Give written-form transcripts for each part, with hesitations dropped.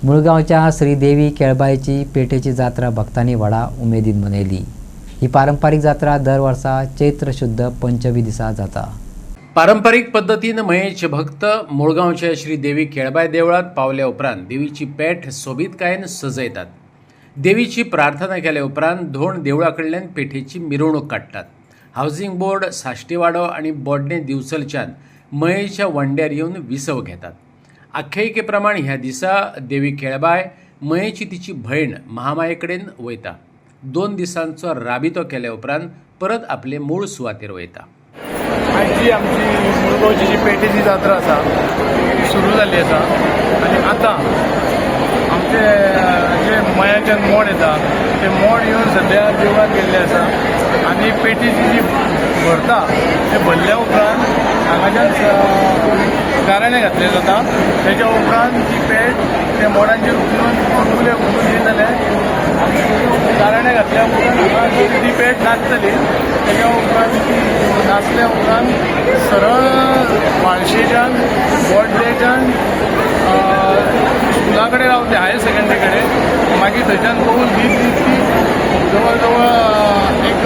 मुळगावच्या श्रीदेवी केळबाईची पेठेची जात्रा भक्तांनी व्हडा उमेदीन मनयली। ही पारंपारीक जात्रा दर वर्सा चैत्र शुद्ध पंचमी दिसा जाता। पारंपरिक पद्धतीन मयेचे भक्त मुळगावच्या श्रीदेवी केळबाई देवळात पावल्या उपरांत देवीची पेठ सोबीतकायेन सजयतात। देवीची प्रार्थना केल्या उपरांत धोंड देवळा कडल्यान पेठेची मिरवणूक काडटात। हाऊसिंग बोर्ड, साश्टीवाडो आणि बोडणे दिवचलच्यान मयेच्या वंड्यार येवन विसव घेतात। आख्यायिके प्रमाण ह्या दिसा देवी केळबाय मयेची तिची भयण महामाये कडेन वयता। 2 दिसांचो राबितो केल्या उपरांत परत आपले मूळ सुवातेर वयता। आयची आमची मुळगावची जी पेठेची जात्रा आसा ती सुरू जाल्ली आसा आनी आतां आमचे जे मयाच्यान मोड येता ते मोड येवन सद्या देवळांत गेल्ले आसा आनी पेठेची जी भरता ते भरल्या उपरांत हांगाच्यान गाराणे घातले जाता। तेच्या उपरांत ती पेठ त्या मोडांचेर उखलून येत जाल्यार गाराणे घातल्या उपरांत ती पेठ नाचतली। तेच्या उपरांत ती नाचल्या उपरांत सरळ वाळशेच्यान बोडलेच्यान स्कुला कडेन रावतले, हायर सेकंडरी कडेन, मागीर थंयच्यान कौल दीत ती जवळ जवळ एक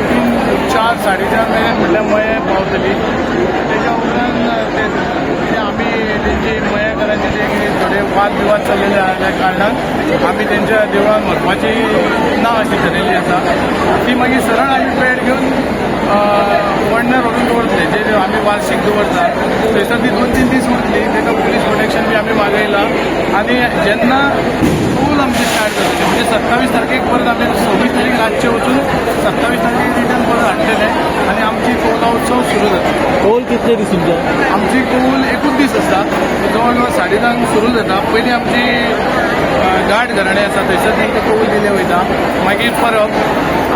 3-4 4:30 मेरेन म्हटल्यार मये पावतली। तेच्या उपरांत ते आमी तेंची मयेकारांचे जे कितें थोडे वाद विवाद चल्लेले आसल्या कारणान आमी तेंच्या देवळान वचपाची ना अशी थारायल्ली आसा। ती मागीर सरळ आमी पेठ घेवन वडण्यार व्हरून दवरतले, जे आमी वार्षिक दवरता थंयसर ती 2-3 दीस उरतली। तेका पुलीस प्रोटेक्शन बी आमी मागयलां आनी जेन्ना कौल आमची स्टार्ट जातली म्हणजे 27 तारखेक परत आमी 26 तारीख रातचे वचून 27 तारखेक रिटर्न परत हाडटले आनी आमची कौला उत्सव सुरू जाता। कौल कितले दिसूंचो? आमची कौल 1 दीस आसता, जवळ जवळ 10:30 सुरू जाता। पयलीं आमची घाट घराणे आसा थंयसर तेंकां कौल दिले वयता, मागीर परब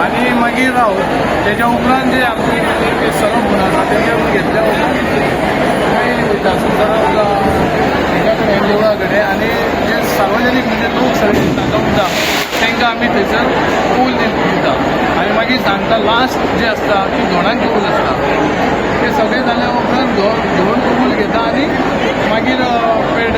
आनी मागीर रावत। तेच्या उपरांत जे आमचे सरप म्हणून आसा तेंच्या घेतल्या मागीर वयता सुंदरा तेच्या कडेन देवळा कडेन आनी जे सार्वजनीक म्हणजे लोक सगळे जाता तांकां आमी थंयसर कौल दिता आनी मागीर सांगता लास्ट जे आसता ती धोंडांची कौल आसता। ते सगळे जाल्या उपरांत धोंड कौल घेता आनी मागीर पेड